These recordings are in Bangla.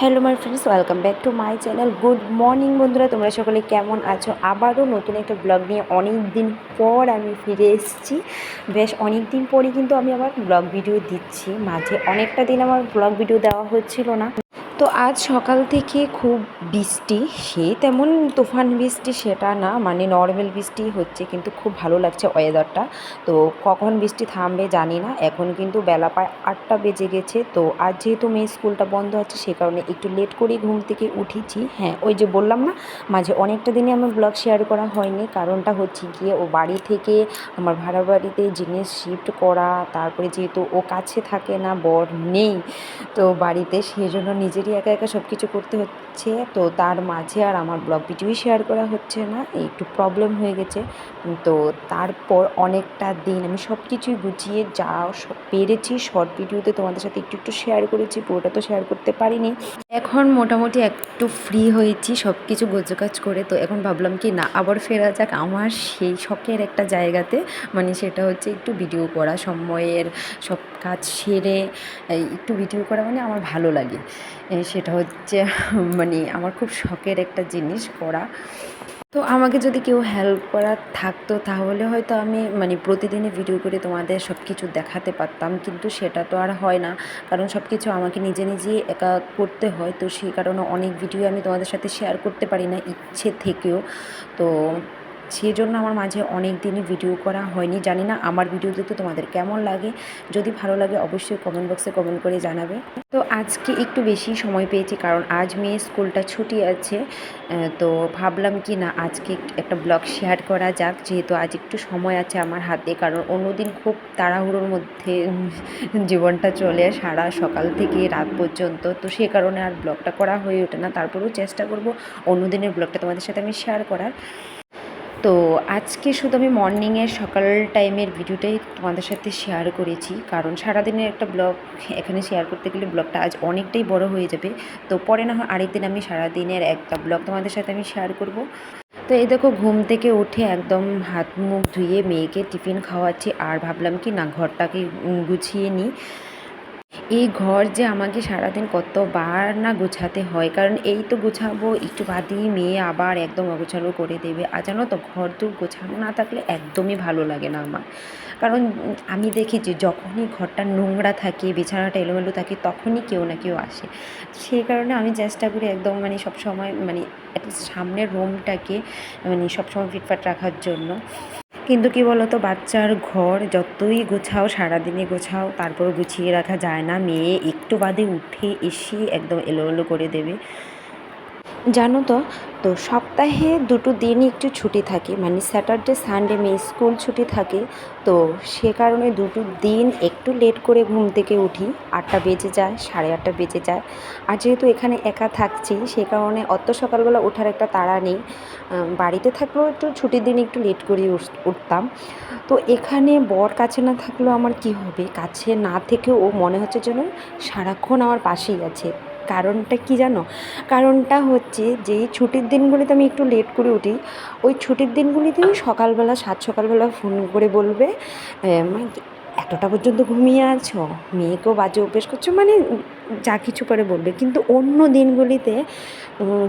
Hello my friends, welcome back to my channel. Good morning বন্ধুরা, তোমরা সকলে কেমন আছো? আবারও নতুন একটা ব্লগ নিয়ে অনেক দিন পর আমি ফিরে এসেছি। বেশ অনেক দিন পরই কিন্তু আমি আবার ব্লগ ভিডিও দিচ্ছি। মাঝে অনেকটা দিন আমার ব্লগ ভিডিও দেওয়া হচ্ছিল না। তো আজ সকাল থেকে খুব বৃষ্টি, সে তেমন তুফান বৃষ্টি সেটা না, মানে নর্মাল বৃষ্টি হচ্ছে, কিন্তু খুব ভালো লাগছে ওয়েদারটা। তো কখন বৃষ্টি থামবে জানি না। এখন কিন্তু বেলা প্রায় 8টা বেজে গেছে। তো আজ যেহেতু মেয়ে স্কুলটা বন্ধ আছে, সে কারণে একটু লেট করেই ঘুম থেকে উঠেছি। হ্যাঁ, ওই যে বললাম না, মাঝে অনেকটা দিনে আমার ব্লগ শেয়ার করা হয়নি। কারণটা হচ্ছে গিয়ে ও বাড়ি থেকে আমার ভাড়া বাড়িতে জিনিস শিফট করা, তারপরে যেহেতু ও কাছে থাকে না, বর নেই তো বাড়িতে, সেই জন্য নিজেরই একা একা সব কিছু করতে হচ্ছে। তো তার মাঝে আর আমার ব্লগ ভিডিওই শেয়ার করা হচ্ছে না, একটু প্রবলেম হয়ে গেছে। তো তারপর অনেকটা দিন আমি সব কিছুই গুছিয়ে যা পেরেছি শর্ট ভিডিওতে তোমাদের সাথে একটু একটু শেয়ার করেছি, পুরোটা তো শেয়ার করতে পারিনি। এখন মোটামুটি একটু ফ্রি হয়েছি সব কিছু গোছগাছ করে। তো এখন ভাবলাম কি না, আবার ফেরা যাক আমার সেই শখের একটা জায়গাতে, মানে সেটা হচ্ছে একটু ভিডিও করা, সময়ের সব কাজ সেরে একটু ভিডিও করা মানে আমার ভালো লাগে। সেটা হচ্ছে মানে আমার খুব শখের একটা জিনিস করা। তো আমাকে যদি কেউ হেল্প করার থাকতো তাহলে হয়তো আমি মানে প্রতিদিনই ভিডিও করে তোমাদের সব কিছু দেখাতে পারতাম, কিন্তু সেটা তো আর হয় না। কারণ সব কিছু আমাকে নিজে নিজেই একা করতে হয়। তো সেই কারণে অনেক ভিডিও আমি তোমাদের সাথে শেয়ার করতে পারি না ইচ্ছে থেকেও। তো সেই জন্য আমার মাঝে অনেক দিনই ভিডিও করা হয়নি। জানি না আমার ভিডিও দেখতে তোমাদের কেমন লাগে। যদি ভালো লাগে অবশ্যই কমেন্ট বক্সে কমেন্ট করে জানাবে। তো আজকে একটু বেশি সময় পেয়েছি, কারণ আজ মেয়ে স্কুলটা ছুটি আছে। তো ভাবলাম কি না, আজকে একটা ব্লগ শেয়ার করা যাক, যেহেতু আজ একটু সময় আছে আমার হাতে। কারণ অন্যদিন খুব তাড়াহুড়োর মধ্যে জীবনটা চলে, সারা সকাল থেকে রাত পর্যন্ত। তো সে কারণে আর ব্লগটা করা হয়ে ওঠে না। তারপরেও চেষ্টা করব অন্যদিনের ব্লগটা তোমাদের সাথে আমি শেয়ার করার। তো আজকে শুধু আমি মর্নিংয়ের সকাল টাইমের ভিডিওটাই তোমাদের সাথে শেয়ার করেছি, কারণ সারাদিনের একটা ব্লগ এখানে শেয়ার করতে গেলে ব্লগটা আজ অনেকটাই বড় হয়ে যাবে। তো পরে না হয় আরেকদিন আমি সারাদিনের একটা ব্লগ তোমাদের সাথে আমি শেয়ার করব। তো এই দেখো, ঘুম থেকে উঠে একদম হাত মুখ ধুয়ে মেয়েকে টিফিন খাওয়াচ্ছি, আর ভাবলাম কি না ঘরটাকে গুছিয়ে নিই। এই ঘর যে আমাকে সারাদিন কতবার না গোছাতে হয়, কারণ এই তো গোছাবো একটু বাদেই মেয়ে আবার একদম অগোছালো করে দেবে। আর জানো তো, ঘর তো গোছানো না থাকলে একদমই ভালো লাগে না আমার। কারণ আমি দেখেছি যখনই ঘরটা নোংরা থাকে, বিছানাটা এলোমেলো থাকে, তখনই কেউ না কেউ আসে। সেই কারণে আমি চেষ্টা করি একদম মানে সবসময় মানে অ্যাটলিস্ট সামনের রুমটাকে মানে সবসময় ফিটফাট রাখার জন্য। কিন্তু কি বলো তো, বাচ্চার ঘর যতই গোছাও, সারাদিনে গোছাও, তারপর গুছিয়ে রাখা যায় না। মেয়ে একটু বাদে উঠে এসে একদম এলোমেলো করে দেবে, জানো তো। তো সপ্তাহে দুটো দিনই একটু ছুটি থাকে, মানে স্যাটারডে সানডে মেয়ে স্কুল ছুটি থাকে। তো সে কারণে দুটো দিন একটু লেট করে ঘুম থেকে উঠি, 8টা বেজে যায়, 8:30 বেজে যায়। আর যেহেতু এখানে একা থাকছি, সে কারণে অত সকালবেলা ওঠার একটা তাড়া নেই। বাড়িতে থাকলেও একটু ছুটির দিন একটু লেট করে উঠতাম। তো এখানে বর কাছে না থাকলেও আমার কি হবে, কাছে না থেকেও ও মনে হচ্ছে যেন সারাক্ষণ আমার পাশেই আছে। কারণটা কি জানো? কারণটা হচ্ছে যে ছুটির দিনগুলিতে আমি একটু লেট করে উঠি, ওই ছুটির দিনগুলিতেও সকালবেলা সকালবেলা ফোন করে বলবে, মা এতটা পর্যন্ত ঘুমিয়ে আছো, মেয়েকেও বাজে অভ্যেস করছো, মানে যা কিছু করে বলবে। কিন্তু অন্য দিনগুলিতে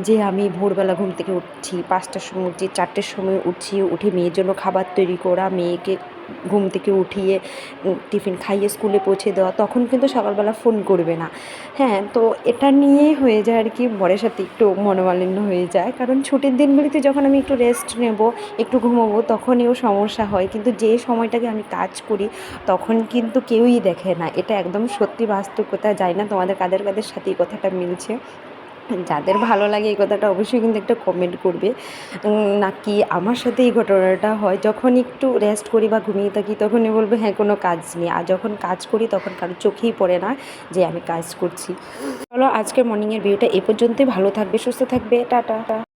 যে আমি ভোরবেলা ঘুম থেকে উঠছি, 5টার সময় উঠছি, 4টের সময় উঠছি, উঠে মেয়ের জন্য খাবার তৈরি করা, মেয়েকে ঘুম থেকে উঠিয়ে টিফিন খাইয়ে স্কুলে পৌঁছে দেওয়া, তখন কিন্তু সকালবেলা ফোন করবে না। হ্যাঁ, তো এটা নিয়েই হয়ে যায় আর কি, বরের সাথে একটু মনোমালিন্য হয়ে যায়। কারণ ছুটির দিনগুলিতে যখন আমি একটু রেস্ট নেব, একটু ঘুমোবো, তখনইও সমস্যা হয়। কিন্তু যে সময়টাকে আমি কাজ করি তখন কিন্তু কেউই দেখে না। এটা একদম সত্যি বাস্তবতা। যায় না তোমাদের কাদের কাদের সাথে এই কথাটা মিলছে। যাদের ভালো লাগে এই কথাটা অবশ্যই কিন্তু একটা কমেন্ট করবে। নাকি আমার সাথে এই ঘটনাটা হয়, যখন একটু রেস্ট করি বা ঘুমিয়ে থাকি তখনই বলবে হ্যাঁ কোনো কাজ নেই, আর যখন কাজ করি তখন কারো চোখেই পড়ে না যে আমি কাজ করছি। চলো, আজকের মর্নিংয়ের ভিডিওটা এ পর্যন্তই। ভালো থাকবে, সুস্থ থাকবে, টাটা।